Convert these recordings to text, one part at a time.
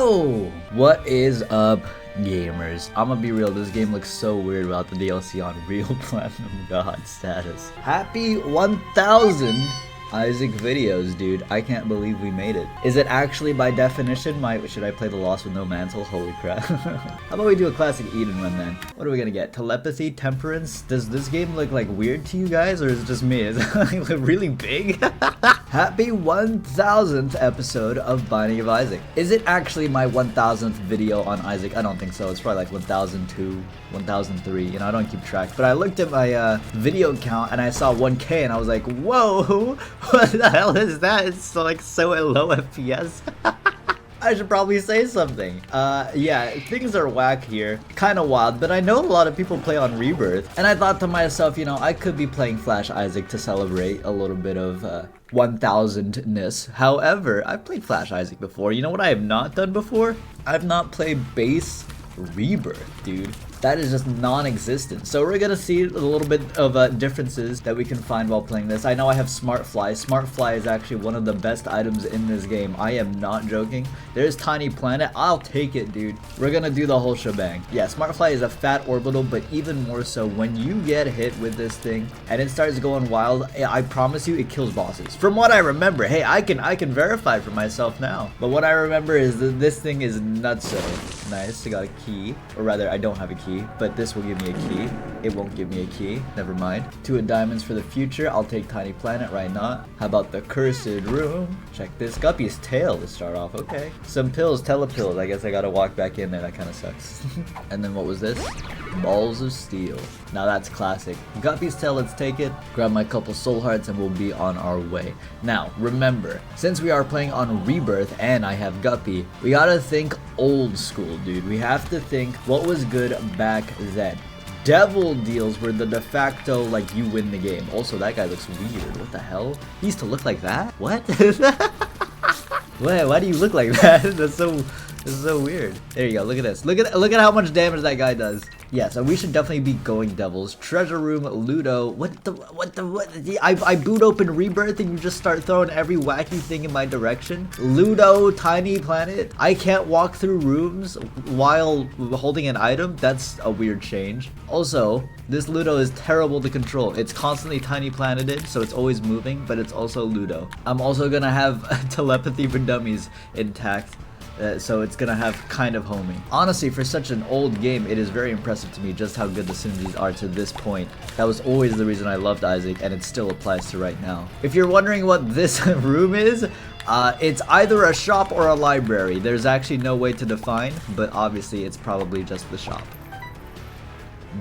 Yo! What is up, gamers? I'm gonna be real, this game looks so weird without the DLC on Real Platinum God status. Happy 1000 Isaac videos, dude. I can't believe we made it. Is it actually by definition should I play the Lost with no Mantle? Holy crap. How about we do a classic Eden run then? What are we gonna get? Telepathy, Temperance? Does this game look like weird to you guys, or is it just me? Is it like really big? Happy 1000th episode of Binding of Isaac. Is it actually my 1000th video on Isaac? I don't think so. It's probably like 1002, 1003, you know, I don't keep track. But I looked at my video count and I saw 1K and I was like, whoa, what the hell is that? It's like so low FPS. I should probably say something. Yeah, things are whack here. Kind of wild, but I know a lot of people play on Rebirth. And I thought to myself, you know, I could be playing Flash Isaac to celebrate a little bit of 1000-ness. However, I've played Flash Isaac before. You know what I have not done before? I've not played base Rebirth, dude. That is just non-existent. So we're gonna see a little bit of differences that we can find while playing this. I know I have Smart Fly. Smart Fly is actually one of the best items in this game. I am not joking. There's Tiny Planet. I'll take it, dude. We're gonna do the whole shebang. Yeah, Smart Fly is a fat orbital, but even more so when you get hit with this thing and it starts going wild, I promise you it kills bosses. From what I remember, hey, I can verify for myself now. But what I remember is that this thing is nutso. Nice, I got a key. Or rather, I don't have a key, but this will give me a key. It won't give me a key. Never mind. 2 diamonds for the future. I'll take Tiny Planet, right not? How about the Cursed Room? Check this. Guppy's tail to start off. Okay. Some pills, telepills. I guess I gotta walk back in there. That kind of sucks. And then what was this? Balls of Steel. Now that's classic. Guppy's tail, let's take it. Grab my couple soul hearts and we'll be on our way. Now, remember, since we are playing on Rebirth and I have Guppy, we gotta think old school, dude. We have to think what was good back then. Devil deals were the de facto, like, you win the game. Also, that guy looks weird. What the hell? He used to look like that? What? Why do you look like that? That's so weird. There you go. Look at this. Look at how much damage that guy does. Yeah, so we should definitely be going devils. Treasure room, Ludo. What? I boot open Rebirth and you just start throwing every wacky thing in my direction. Ludo, Tiny Planet. I can't walk through rooms while holding an item. That's a weird change. Also, this Ludo is terrible to control. It's constantly Tiny Planeted, so it's always moving, but it's also Ludo. I'm also gonna have telepathy for dummies intact. So it's gonna have kind of homing. Honestly, for such an old game, it is very impressive to me just how good the synergies are to this point. That was always the reason I loved Isaac, and it still applies to right now. If you're wondering what this room is, it's either a shop or a library. There's actually no way to define, but obviously it's probably just the shop.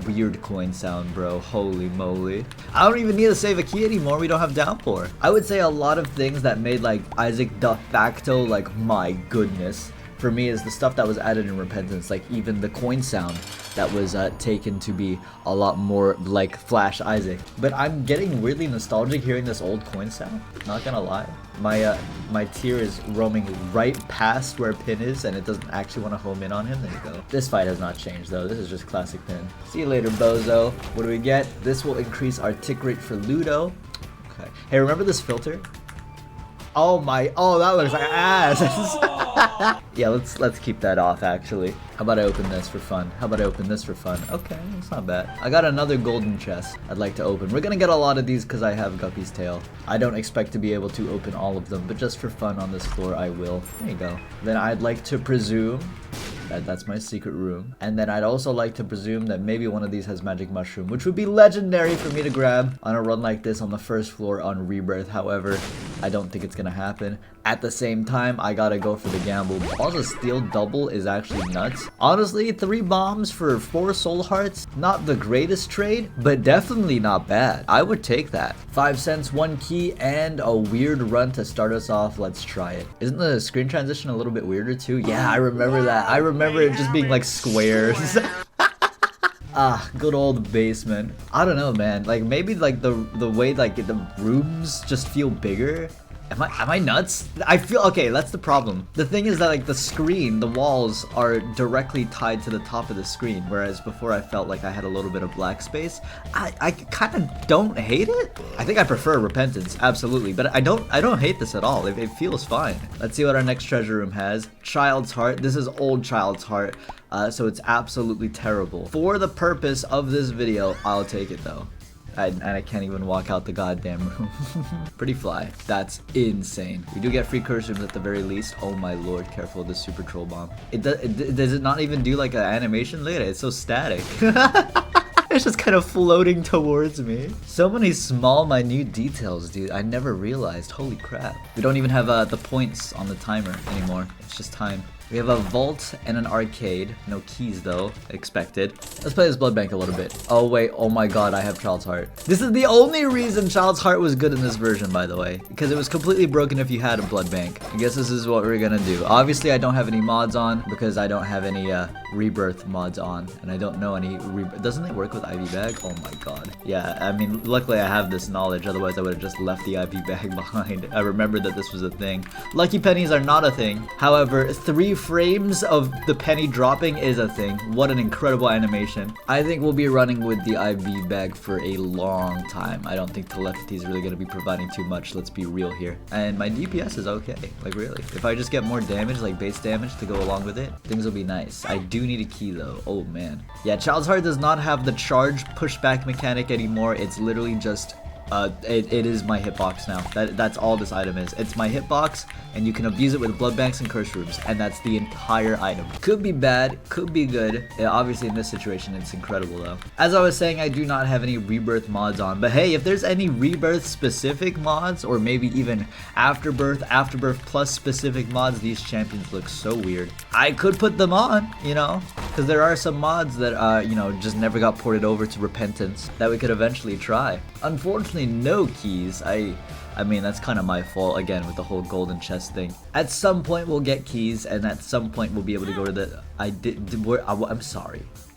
Weird coin sound, bro. Holy moly. I don't even need to save a key anymore. We don't have downpour. I would say a lot of things that made like Isaac de facto like my goodness for me is the stuff that was added in Repentance, like even the coin sound that was taken to be a lot more like Flash Isaac. But I'm getting weirdly nostalgic hearing this old coin sound, not gonna lie. My tear is roaming right past where Pin is and it doesn't actually want to home in on him. There you go. This fight has not changed though. This is just classic Pin. See you later, bozo. What do we get? This will increase our tick rate for Ludo. Okay. Hey, remember this filter? Oh, that looks like ass. Yeah, let's keep that off actually. How about I open this for fun? How about I open this for fun? Okay, that's not bad. I got another golden chest I'd like to open. We're gonna get a lot of these because I have Guppy's tail. I don't expect to be able to open all of them, but just for fun on this floor I will. There you go. Then I'd like to presume that's my secret room. And then I'd also like to presume that maybe one of these has magic mushroom, which would be legendary for me to grab on a run like this on the first floor on Rebirth. However, I don't think it's gonna happen. At the same time, I gotta go for the gamble. Also, Steel double is actually nuts. Honestly, 3 bombs for 4 soul hearts, not the greatest trade, but definitely not bad. I would take that. 5 cents, 1 key, and a weird run to start us off. Let's try it. Isn't the screen transition a little bit weirder too? Yeah, I remember that. I remember it just being like squares. Ah, good old basement. I don't know, man. Like maybe like the way like the rooms just feel bigger. Am I nuts? I feel okay, that's the problem. The thing is that like the screen, the walls are directly tied to the top of the screen, whereas before I felt like I had a little bit of black space. I kind of don't hate it. I think I prefer Repentance, absolutely, but I don't hate this at all. It feels fine. Let's see what our next treasure room has. Child's Heart. This is old Child's Heart, so it's absolutely terrible. For the purpose of this video, I'll take it though. And I can't even walk out the goddamn room. Pretty fly. That's insane. We do get free curse rooms at the very least. Oh my lord, careful of the super troll bomb. Does it not even do like an animation? Look at it, it's so static. It's just kind of floating towards me. So many small, minute details, dude. I never realized. Holy crap. We don't even have the points on the timer anymore. It's just time. We have a vault and an arcade. No keys though, expected. Let's play this blood bank a little bit. Oh wait, oh my god, I have Child's Heart. This is the only reason Child's Heart was good in this version, by the way. Because it was completely broken if you had a blood bank. I guess this is what we're gonna do. Obviously, I don't have any mods on because I don't have any Rebirth mods on. And I don't know any Doesn't it work with IV bag? Oh my god. Yeah, I mean, luckily I have this knowledge. Otherwise, I would have just left the IV bag behind. I remembered that this was a thing. Lucky pennies are not a thing. However, 3 frames of the penny dropping is a thing. What an incredible animation. I think we'll be running with the IV bag for a long time. I don't think telepathy is really going to be providing too much, let's be real here. And my DPS is okay, like really. If I just get more damage, like base damage to go along with it, things will be nice. I do need a key though. Oh man. Yeah, Child's Heart does not have the charge pushback mechanic anymore. It's literally just it is my hitbox now. That's all this item is. It's my hitbox, and you can abuse it with blood banks and curse rooms, and that's the entire item. Could be bad, could be good. Yeah, obviously in this situation, it's incredible though. As I was saying, I do not have any Rebirth mods on, but hey, if there's any Rebirth specific mods, or maybe even Afterbirth Plus specific mods, these champions look so weird. I could put them on, you know, because there are some mods that, you know, just never got ported over to Repentance that we could eventually try. Unfortunately, no keys. I mean, that's kind of my fault again with the whole golden chest thing. At some point we'll get keys, and at some point we'll be able to go to the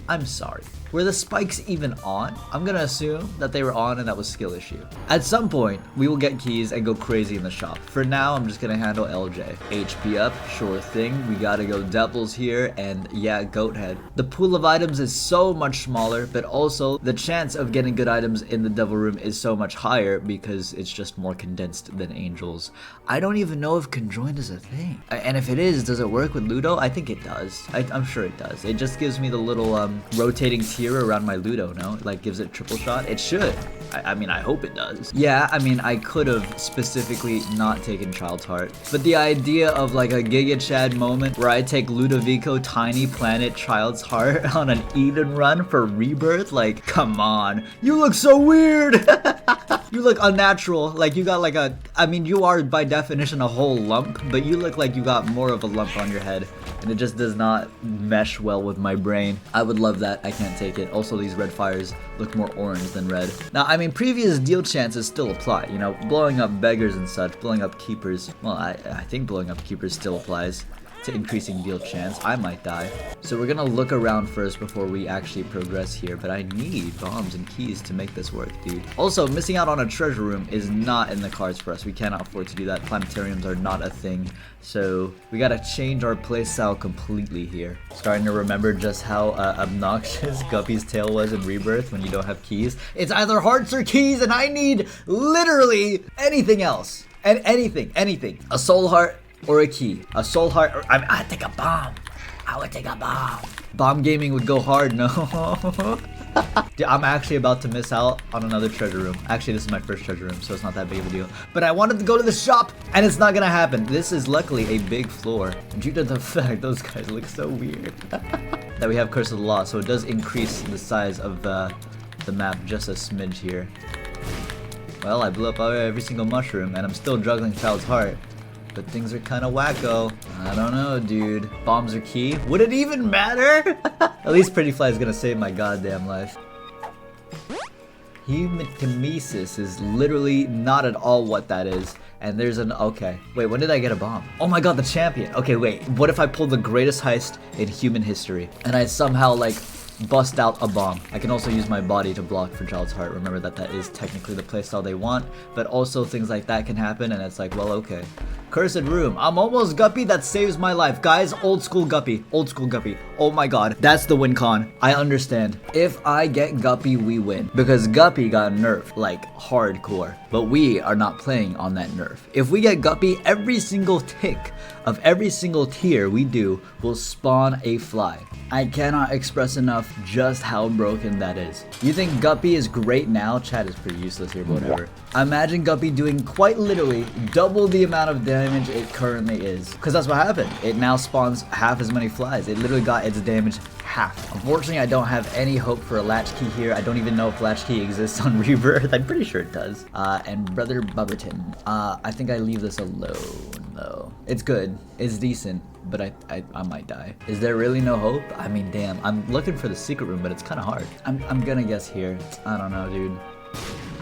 I'm sorry. Were the spikes even on? I'm gonna assume that they were on and that was skill issue. At some point, we will get keys and go crazy in the shop. For now, I'm just gonna handle LJ. HP up, sure thing. We gotta go devils here, and yeah, goat head. The pool of items is so much smaller, but also the chance of getting good items in the devil room is so much higher because it's just more condensed than angels. I don't even know if conjoined is a thing. And if it is, does it work with Ludo? I think it does. I'm sure it does. It just gives me the little rotating tier around my Ludo, no? Like gives it triple shot? It should. I mean, I hope it does. Yeah, I mean, I could have specifically not taken Child's Heart. But the idea of like a Giga Chad moment where I take Ludovico, Tiny Planet, Child's Heart on an Eden run for Rebirth, like, come on. You look so weird! You look unnatural. Like you got like a, I mean, you are by definition a whole lump, but you look like you got more of a lump on your head. And it just does not mesh well with my brain. I would love that. I can't take it. Also, these red fires look more orange than red. Now, I mean, previous deal chances still apply. You know, blowing up beggars and such, blowing up keepers. Well, I think blowing up keepers still applies to increasing deal chance. I might die. So we're gonna look around first before we actually progress here, but I need bombs and keys to make this work, dude. Also, missing out on a treasure room is not in the cards for us. We cannot afford to do that. Planetariums are not a thing. So we gotta change our playstyle completely here. Starting to remember just how obnoxious Guppy's tail was in Rebirth when you don't have keys. It's either hearts or keys, and I need literally anything else. And anything. A soul heart or a key. A soul heart, or I'd take a bomb. I would take a bomb. Bomb gaming would go hard, no. Dude, I'm actually about to miss out on another treasure room. Actually, this is my first treasure room, so it's not that big of a deal. But I wanted to go to the shop, and it's not gonna happen. This is luckily a big floor, due to the fact those guys look so weird. That we have Curse of the Law, so it does increase the size of the map just a smidge here. Well, I blew up every single mushroom, and I'm still juggling Child's Heart. But things are kind of wacko. I don't know, dude. Bombs are key? Would it even matter? At least Pretty Fly is gonna save my goddamn life. Hematemesis is literally not at all what that is. And there's an, okay. Wait, when did I get a bomb? Oh my god, the champion. Okay, wait. What if I pulled the greatest heist in human history? And I somehow, like, bust out a bomb. I can also use my body to block for Child's Heart. Remember that that is technically the playstyle they want, but also things like that can happen, and it's like, well, okay. Cursed Room. I'm almost Guppy. That saves my life. Guys, old school Guppy. Old school Guppy. Oh my god. That's the win con. I understand. If I get Guppy, we win. Because Guppy got nerfed, like, hardcore. But we are not playing on that nerf. If we get Guppy, every single tick of every single tier we do will spawn a fly. I cannot express enough just how broken that is. You think Guppy is great now? Chat is pretty useless here, but whatever. Imagine Guppy doing quite literally double the amount of damage it currently is. Because that's what happened. It now spawns half as many flies. It literally got its damage half. Unfortunately, I don't have any hope for a latchkey here. I don't even know if latchkey exists on Rebirth. I'm pretty sure it does. And Brother Bubberton. I think I leave this alone though. It's good. It's decent. But I might die. Is there really no hope? I mean, damn. I'm looking for the secret room, but it's kind of hard. I'm gonna guess here. I don't know, dude.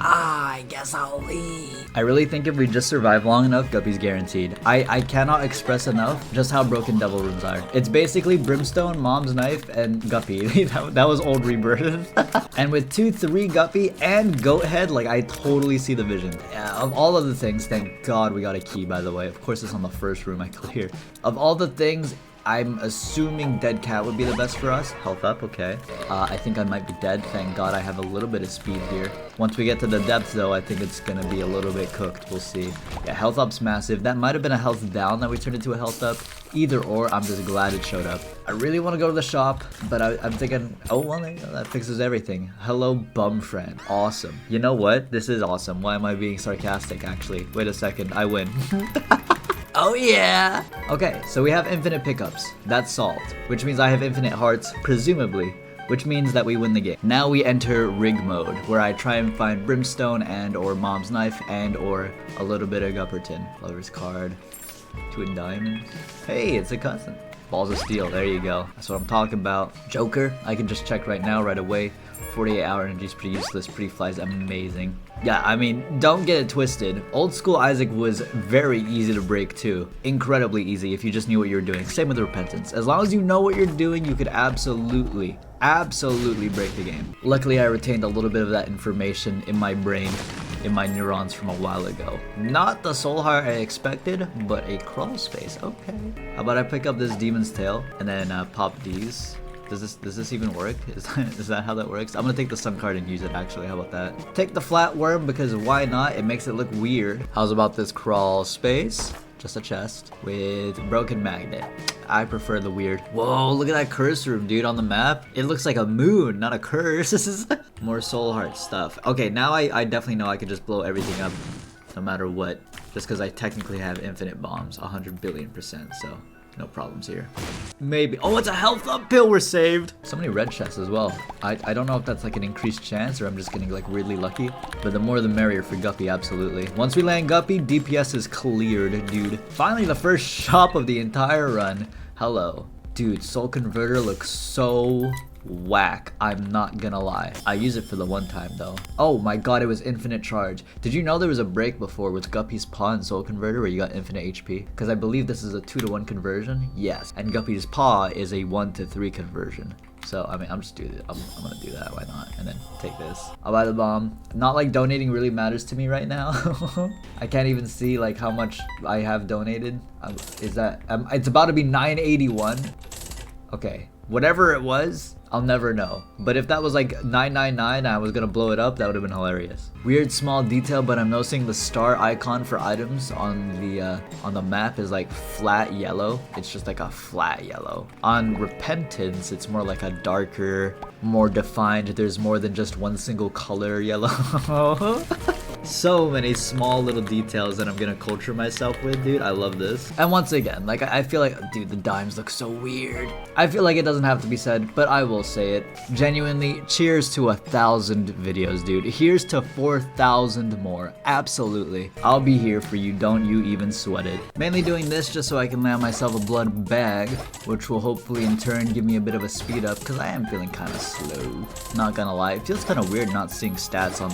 I guess I'll leave. I really think if we just survive long enough, Guppy's guaranteed. I cannot express enough just how broken devil rooms are. It's basically Brimstone, Mom's Knife, and Guppy. that was old Rebirth. And with 2-3 Guppy and Goat Head, like, I totally see the vision. Of all of the things, thank God we got a key, by the way. Of course, it's on the first room I cleared. Of all the things, I'm assuming Dead Cat would be the best for us. Health up, okay. I think I might be dead. Thank God I have a little bit of speed here. Once we get to the depths though, I think it's gonna be a little bit cooked. We'll see. Yeah, health up's massive. That might have been a health down that we turned into a health up. Either or, I'm just glad it showed up. I really want to go to the shop, but I'm thinking, oh well, there you go. That fixes everything. Hello, bum friend. Awesome. You know what? This is awesome. Why am I being sarcastic, actually? Wait a second. I win. Oh yeah! Okay, so we have infinite pickups. That's solved. Which means I have infinite hearts, presumably. Which means that we win the game. Now we enter rig mode, where I try and find Brimstone and or Mom's Knife and or a little bit of Gupperton. Lover's card. Twin Diamonds. Hey, it's a cousin. Balls of Steel, there you go. That's what I'm talking about. Joker, I can just check right now, right away. 48-hour energy is pretty useless. Pretty Fly's amazing. Yeah, I mean, don't get it twisted. Old school Isaac was very easy to break too. Incredibly easy if you just knew what you were doing. Same with Repentance. As long as you know what you're doing, you could absolutely break the game. Luckily, I retained a little bit of that information in my brain, in my neurons from a while ago. Not the soul heart I expected, but a crawl space. Okay. How about I pick up this Demon's Tail and then pop these? Does this even work? Is that how that works? I'm gonna take the sun card and use it actually. How about that? Take the flat worm because why not? It makes it look weird. How's about this crawl space? Just a chest with broken magnet. I prefer the weird. Whoa, look at that curse room, dude, on the map. It looks like a moon, not a curse. This is more soul heart stuff. Okay, now I definitely know I could just blow everything up no matter what. Just because I technically have infinite bombs, 100 billion%, so no problems here. Maybe. Oh, it's a health up pill. We're saved. So many red chests as well. I don't know if that's like an increased chance or I'm just getting like weirdly lucky. But the more the merrier for Guppy, absolutely. Once we land Guppy, DPS is cleared, dude. Finally, the first shop of the entire run. Hello. Dude, Soul Converter looks so whack. I'm not gonna lie. I use it for the one time though. Oh my god, it was infinite charge. Did you know there was a break before with Guppy's Paw and Soul Converter where you got infinite HP? Because I believe this is a 2-to-1 conversion. Yes. And Guppy's Paw is a 1-to-3 conversion. So, I mean, I'm gonna do that, why not? And then take this. I'll buy the bomb. Not like donating really matters to me right now. I can't even see like how much I have donated. It's about to be 981. Okay, whatever it was, I'll never know. But if that was like 999 and I was gonna blow it up, that would have been hilarious. Weird small detail, but I'm noticing the star icon for items on the map is like flat yellow. It's just like a flat yellow. On Repentance, it's more like a darker, more defined. There's more than just one single color yellow. So many small little details that I'm gonna culture myself with, dude. I love this. And once again, like I feel like, dude, the dimes look so weird. I feel like it doesn't have to be said, but I will say it. Genuinely, cheers to 1,000 videos, dude. Here's to 4,000 more. Absolutely. I'll be here for you. Don't you even sweat it. Mainly doing this just so I can land myself a blood bag, which will hopefully in turn give me a bit of a speed up, because I am feeling kind of slow. Not gonna lie. It feels kind of weird not seeing stats on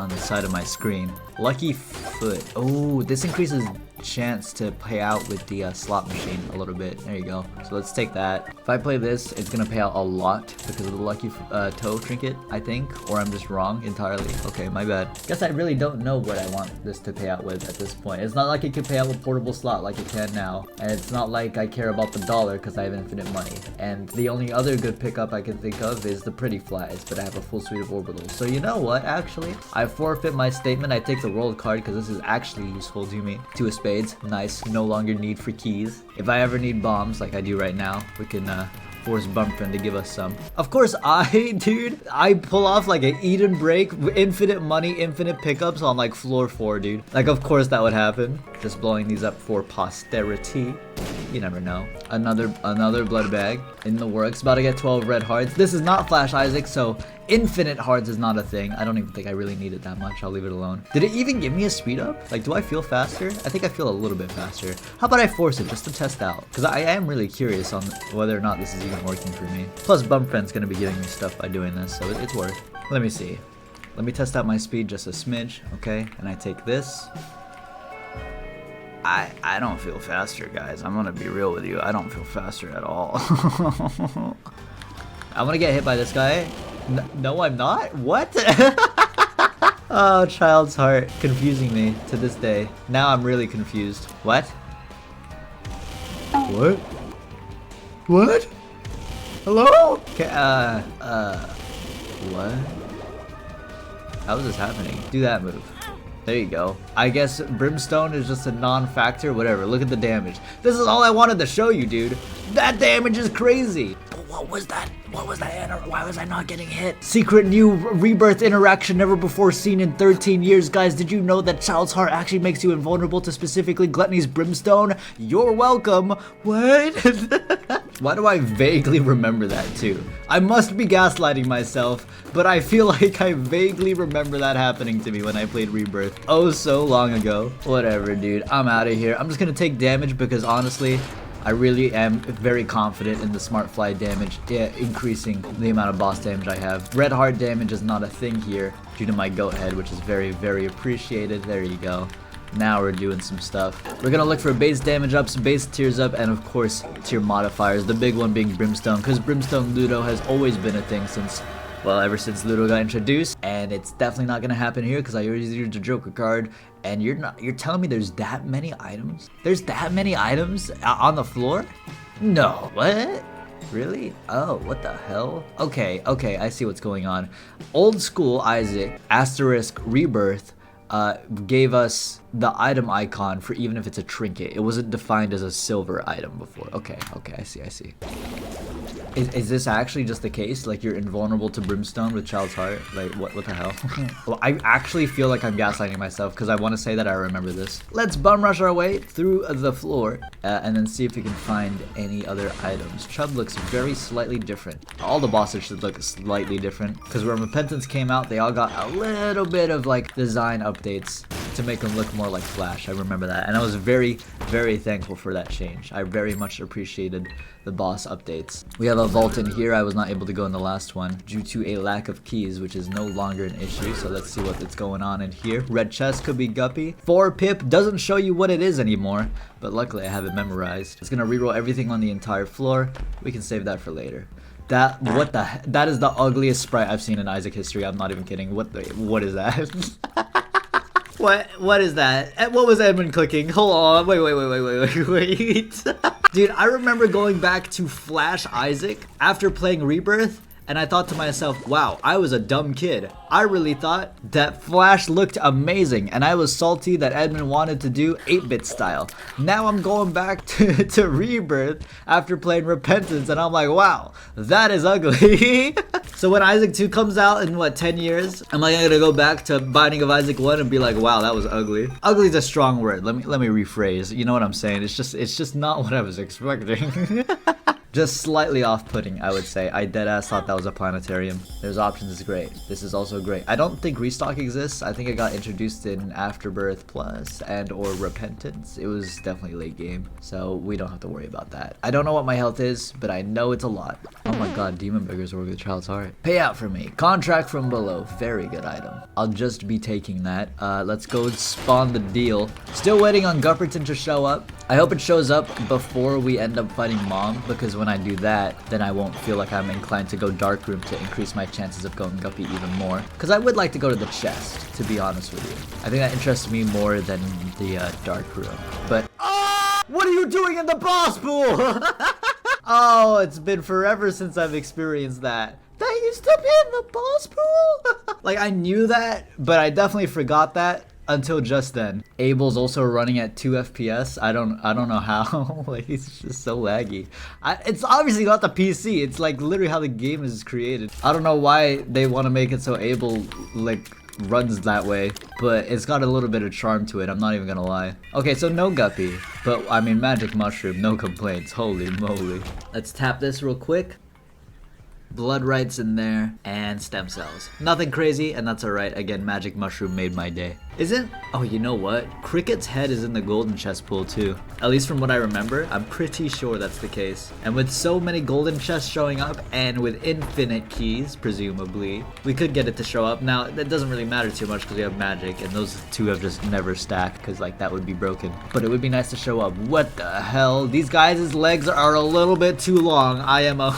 the side of my screen. Lucky Foot. Oh, this increases chance to pay out with the slot machine a little bit. There you go. So let's take that. If I play this, it's gonna pay out a lot because of the lucky toe trinket, I think, or I'm just wrong entirely. Okay, my bad. Guess I really don't know what I want this to pay out with at this point. It's not like it can pay out with portable slot like it can now, and it's not like I care about the dollar because I have infinite money. And the only other good pickup I can think of is the pretty flies, but I have a full suite of orbitals. So you know what, actually, I forfeit my statement. I take the world card because this is actually useful to me. Two of spades, nice, no longer need for keys. If I ever need bombs like I do right now, we can force Bumfriend to give us some. Of course, I pull off like an Eden break, infinite money, infinite pickups on like floor 4, dude. Like, of course that would happen. Just blowing these up for posterity. You never know. Another blood bag in the works. About to get 12 red hearts. This is not Flash Isaac, so infinite hearts is not a thing. I don't even think I really need it that much. I'll leave it alone. Did it even give me a speed up? Like, do I feel faster? I think I feel a little bit faster. How about I force it just to test out? Because I am really curious on whether or not this is even working for me. Plus, Bumfriend's gonna be giving me stuff by doing this, so it's worth. Let me see. Let me test out my speed just a smidge, okay? And I take this. I don't feel faster, guys. I'm gonna be real with you. I don't feel faster at all. I'm gonna get hit by this guy. No, I'm not? What? Oh, child's heart. Confusing me to this day. Now I'm really confused. What? What? What? Hello? Okay, what? How is this happening? Do that move. There you go. I guess Brimstone is just a non-factor. Whatever. Look at the damage. This is all I wanted to show you, dude. That damage is crazy. But what was that? What was that? Why was I not getting hit? Secret new Rebirth interaction never before seen in 13 years. Guys, did you know that Child's Heart actually makes you invulnerable to specifically Gluttony's Brimstone? You're welcome. What? Why do I vaguely remember that too? I must be gaslighting myself, but I feel like I vaguely remember that happening to me when I played Rebirth. Oh, so long ago. Whatever, dude. I'm out of here. I'm just gonna take damage because honestly, I really am very confident in the smart fly damage, increasing the amount of boss damage I have. Red heart damage is not a thing here due to my goat head, which is very, very appreciated. There you go. Now we're doing some stuff. We're gonna look for base damage ups, base tiers up, and of course, tier modifiers. The big one being Brimstone, because Brimstone Ludo has always been a thing since, well, ever since Ludo got introduced, and it's definitely not gonna happen here because I already used the Joker card. And you're telling me there's that many items? There's that many items on the floor? No, what? Really? Oh, what the hell? Okay, I see what's going on. Old school Isaac asterisk Rebirth gave us the item icon for even if it's a trinket. It wasn't defined as a silver item before. Okay, I see. Is this actually just the case? Like you're invulnerable to Brimstone with Child's Heart? Like what the hell? Well, I actually feel like I'm gaslighting myself because I want to say that I remember this. Let's bum rush our way through the floor and then see if we can find any other items. Chubb looks very slightly different. All the bosses should look slightly different because when Repentance came out, they all got a little bit of like design updates to make them look more like Flash. I remember that, and I was very, very thankful for that change. I very much appreciated the boss updates. We have a vault in here. I was not able to go in the last one due to a lack of keys, which is no longer an issue. So let's see what's going on in here. Red chest could be guppy. 4 pip doesn't show you what it is anymore, but luckily I have it memorized. It's gonna reroll everything on the entire floor. We can save that for later. That is the ugliest sprite I've seen in Isaac history. I'm not even kidding. What is that? What is that? What was Edmund clicking? Hold on. Wait. Dude, I remember going back to Flash Isaac after playing Rebirth, and I thought to myself, wow, I was a dumb kid. I really thought that Flash looked amazing, and I was salty that Edmund wanted to do 8-bit style. Now I'm going back to Rebirth after playing Repentance, and I'm like, wow, that is ugly. So when Isaac 2 comes out in, what, 10 years, am I gonna go back to Binding of Isaac 1 and be like, wow, that was ugly? Ugly is a strong word. Let me rephrase. You know what I'm saying? It's just not what I was expecting. Just slightly off-putting, I would say. I deadass thought that was a Planetarium. There's options is great. This is also great. I don't think restock exists. I think it got introduced in Afterbirth Plus and or Repentance. It was definitely late game, so we don't have to worry about that. I don't know what my health is, but I know it's a lot. Oh my god, Demon Beggars work with Child's Heart. Pay out for me. Contract from below. Very good item. I'll just be taking that. Let's go spawn the deal. Still waiting on Gupperton to show up. I hope it shows up before we end up fighting Mom, because when I do that, then I won't feel like I'm inclined to go Dark Room to increase my chances of going Guppy even more. Because I would like to go to the chest, to be honest with you. I think that interests me more than the Dark Room. But what are you doing in the boss pool? Oh, it's been forever since I've experienced that. That used to be in the boss pool? Like, I knew that, but I definitely forgot that until just then. Abel's also running at 2 FPS. I don't know how. Like, it's just so laggy. It's obviously not the PC. It's like literally how the game is created. I don't know why they want to make it so Abel like runs that way, but it's got a little bit of charm to it. I'm not even gonna lie. Okay, so no Guppy, but I mean Magic Mushroom, no complaints. Holy moly. Let's tap this real quick. Blood rights in there, and stem cells. Nothing crazy, and that's alright. Again, Magic Mushroom made my day. Isn't? Oh, you know what? Cricket's head is in the golden chest pool too. At least from what I remember, I'm pretty sure that's the case. And with so many golden chests showing up, and with infinite keys, presumably, we could get it to show up. Now, that doesn't really matter too much because we have magic, and those two have just never stacked because like that would be broken. But it would be nice to show up. What the hell? These guys' legs are a little bit too long. I am a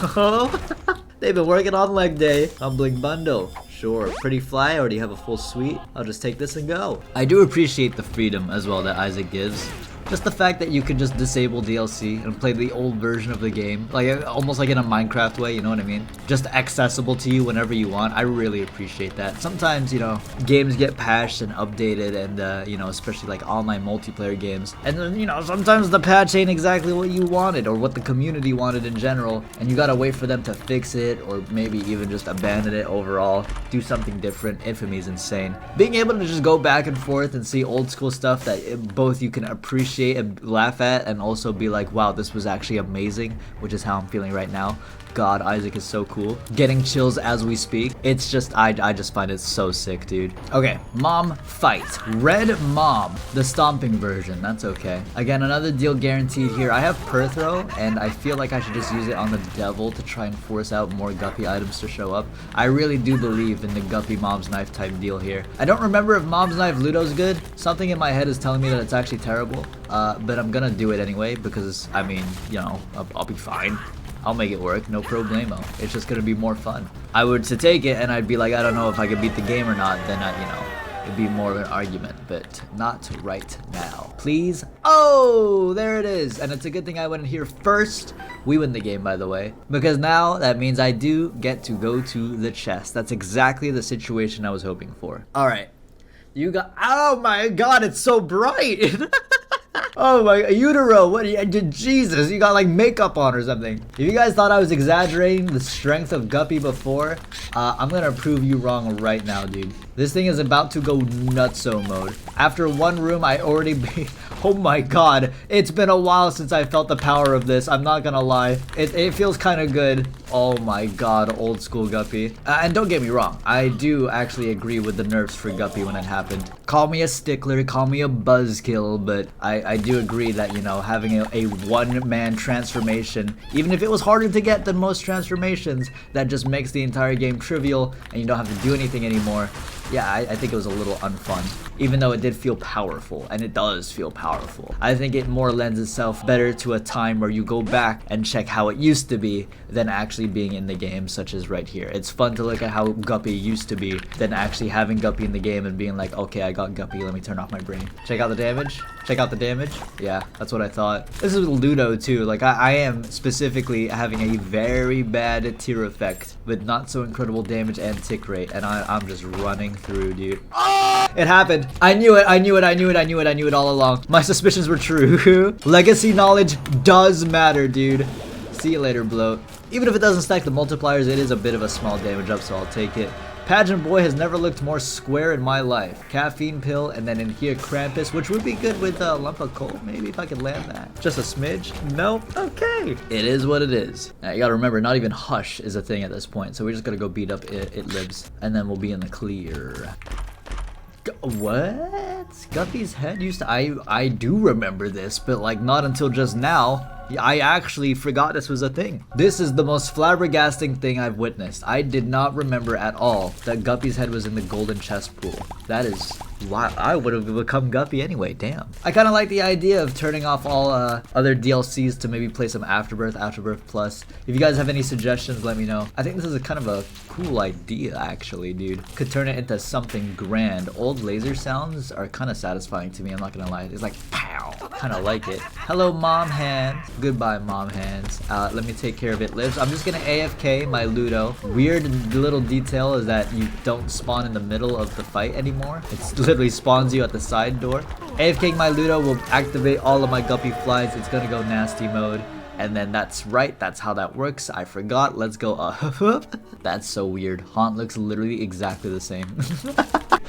They've been working on leg day. Humbling bundle. Sure, pretty fly, I already have a full suite. I'll just take this and go. I do appreciate the freedom as well that Isaac gives. Just the fact that you can just disable DLC and play the old version of the game, like almost like in a Minecraft way, you know what I mean? Just accessible to you whenever you want. I really appreciate that. Sometimes, you know, games get patched and updated and, you know, especially like online multiplayer games. And then, you know, sometimes the patch ain't exactly what you wanted or what the community wanted in general. And you gotta wait for them to fix it or maybe even just abandon it overall. Do something different. Infamy is insane. Being able to just go back and forth and see old school stuff that both you can appreciate and laugh at and also be like, wow, this was actually amazing, which is how I'm feeling right now. God, Isaac is so cool. Getting chills as we speak. It's just, I just find it so sick, dude. Okay, Mom fight. Red Mom, the stomping version. That's okay. Again, another deal guaranteed here. I have Perthrow, and I feel like I should just use it on the Devil to try and force out more Guppy items to show up. I really do believe in the Guppy Mom's Knife type deal here. I don't remember if Mom's Knife Ludo's good. Something in my head is telling me that it's actually terrible. But I'm gonna do it anyway because, I mean, you know, I'll be fine. I'll make it work, no problemo. It's just gonna be more fun. I would to take it and I'd be like, I don't know if I could beat the game or not, then you know, it'd be more of an argument, but not right now. Please. Oh, there it is. And it's a good thing I went in here first. We win the game, by the way, because now that means I do get to go to the chest. That's exactly the situation I was hoping for. All right, you got, oh my God, it's so bright. Oh my, Utero, what Jesus, you got like makeup on or something. If you guys thought I was exaggerating the strength of Guppy before, I'm gonna prove you wrong right now, dude. This thing is about to go nutso mode. After one room, I already beat, oh my God, it's been a while since I felt the power of this, I'm not gonna lie. It feels kind of good. Oh my God, old school Guppy. And don't get me wrong, I do actually agree with the nerfs for Guppy when it happened. Call me a stickler, call me a buzzkill, but I do agree that, you know, having a one-man transformation, even if it was harder to get than most transformations, that just makes the entire game trivial and you don't have to do anything anymore. Yeah, I think it was a little unfun, even though it did feel powerful, and it does feel powerful. I think it more lends itself better to a time where you go back and check how it used to be than actually being in the game, such as right here. It's fun to look at how Guppy used to be than actually having Guppy in the game and being like, okay, I got Guppy, let me turn off my brain. Check out the damage. Check out the damage. Yeah, that's what I thought. This is with Ludo too. Like I am specifically having a very bad tear effect with not so incredible damage and tick rate, and I'm just running through, dude. Oh! It happened. I knew it. I knew it. I knew it. I knew it. I knew it all along. My suspicions were true. Legacy knowledge does matter, dude. See you later, bloat. Even if it doesn't stack the multipliers, it is a bit of a small damage up, so I'll take it. Pageant boy has never looked more square in my life. Caffeine pill, and then in here Krampus, which would be good with a lump of coal, maybe if I could land that. Just a smidge? Nope. Okay. It is what it is. Now, you gotta remember, not even Hush is a thing at this point, so we're just gonna go beat up It Lives, and then we'll be in the clear. What? Guppy's head used to... I do remember this, but like not until just now. I actually forgot this was a thing. This is the most flabbergasting thing I've witnessed. I did not remember at all that Guppy's head was in the golden chest pool. That is why I would have become Guppy anyway, damn. I kind of like the idea of turning off all other DLCs to maybe play some Afterbirth, Afterbirth Plus. If you guys have any suggestions, let me know. I think this is a kind of a cool idea actually, dude. Could turn it into something grand. Old laser sounds are kind of satisfying to me, I'm not gonna lie. It's like, pow, kind of like it. Hello, mom hand. Goodbye, mom hands. Let me take care of It Lives. I'm just gonna AFK my Ludo. Weird little detail is that you don't spawn in the middle of the fight anymore. It literally spawns you at the side door. AFKing my Ludo will activate all of my guppy flies. It's gonna go nasty mode. And then that's right, that's how that works. I forgot. Let's go. That's so weird. Haunt looks literally exactly the same.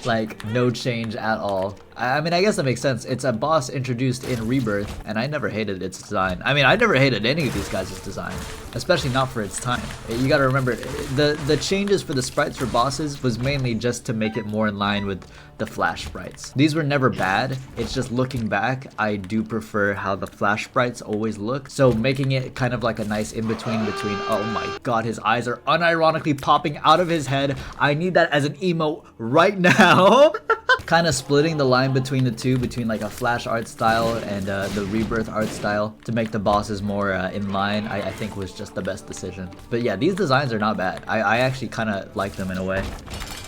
Like, no change at all. I mean, I guess that makes sense. It's a boss introduced in Rebirth, and I never hated its design. I mean, I never hated any of these guys' design, especially not for its time. You gotta remember, the changes for the sprites for bosses was mainly just to make it more in line with the Flash sprites. These were never bad, it's just looking back, I do prefer how the Flash sprites always look. So making it kind of like a nice in-between between, oh my god, his eyes are unironically popping out of his head. I need that as an emote right now. Kind of splitting the line between the two, between like a Flash art style and the Rebirth art style to make the bosses more in line, I think was just the best decision. But yeah, these designs are not bad. I actually kind of like them in a way.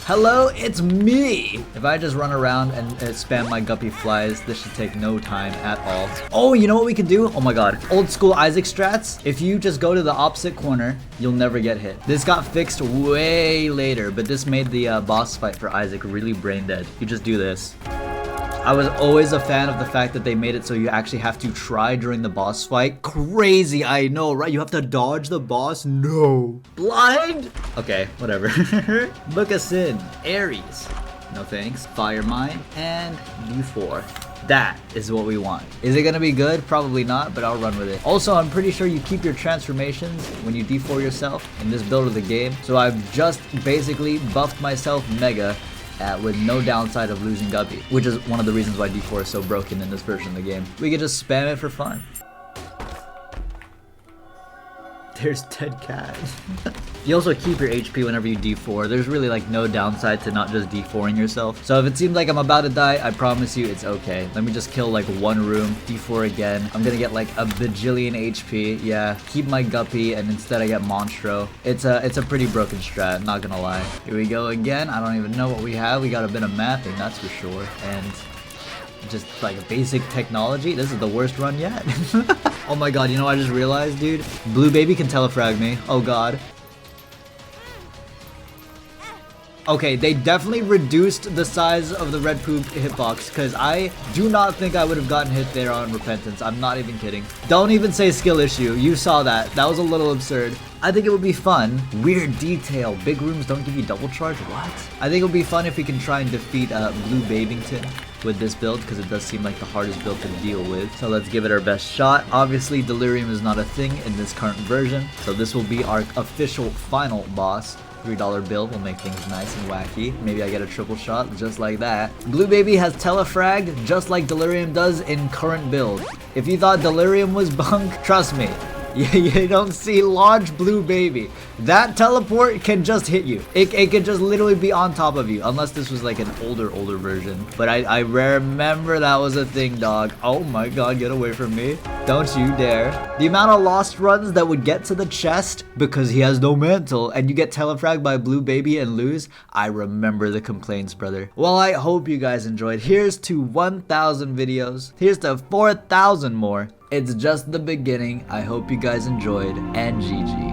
Hello, it's me! If I just run around and spam my guppy flies, this should take no time at all. Oh, you know what we can do? Oh my god. Old school Isaac strats. If you just go to the opposite corner, you'll never get hit. This got fixed way later, but this made the boss fight for Isaac really brain dead. You just do this. I was always a fan of the fact that they made it so you actually have to try during the boss fight. Crazy, I know, right? You have to dodge the boss? No. Blind? Okay, whatever. Book us in. Aries. No thanks. Fire Mine and D4. That is what we want. Is it gonna be good? Probably not, but I'll run with it. Also, I'm pretty sure you keep your transformations when you D4 yourself in this build of the game. So I've just basically buffed myself mega with no downside of losing Guppy, which is one of the reasons why D4 is so broken in this version of the game. We could just spam it for fun. There's dead cat. You also keep your HP whenever you D4. There's really like no downside to not just D4ing yourself. So if it seems like I'm about to die, I promise you it's okay. Let me just kill like one room, D4 again. I'm gonna get like a bajillion HP. Yeah, keep my Guppy and instead I get Monstro. It's a pretty broken strat, not gonna lie. Here we go again. I don't even know what we have. We got a bit of mapping, that's for sure. And just like a basic technology. This is the worst run yet. Oh my god, you know what I just realized, dude? Blue Baby can telefrag me. Oh god. Okay, they definitely reduced the size of the red poop hitbox because I do not think I would have gotten hit there on Repentance. I'm not even kidding. Don't even say skill issue. You saw that. That was a little absurd. I think it would be fun. Weird detail. Big rooms don't give you double charge? What? I think it would be fun if we can try and defeat Blue Babington with this build because it does seem like the hardest build to deal with. So let's give it our best shot. Obviously, Delirium is not a thing in this current version. So this will be our official final boss. $3 bill will make things nice and wacky. Maybe I get a triple shot just like that. Blue Baby has telefragged just like Delirium does in current build. If you thought Delirium was bunk, trust me. You don't see launch Blue Baby. That teleport can just hit you. It could just literally be on top of you. Unless this was like an older version. But I remember that was a thing, dog. Oh my god, get away from me. Don't you dare. The amount of lost runs that would get to the chest because he has no mantle and you get telefragged by Blue Baby and lose. I remember the complaints, brother. Well, I hope you guys enjoyed. Here's to 1,000 videos. Here's to 4,000 more. It's just the beginning. I hope you guys enjoyed, and GG.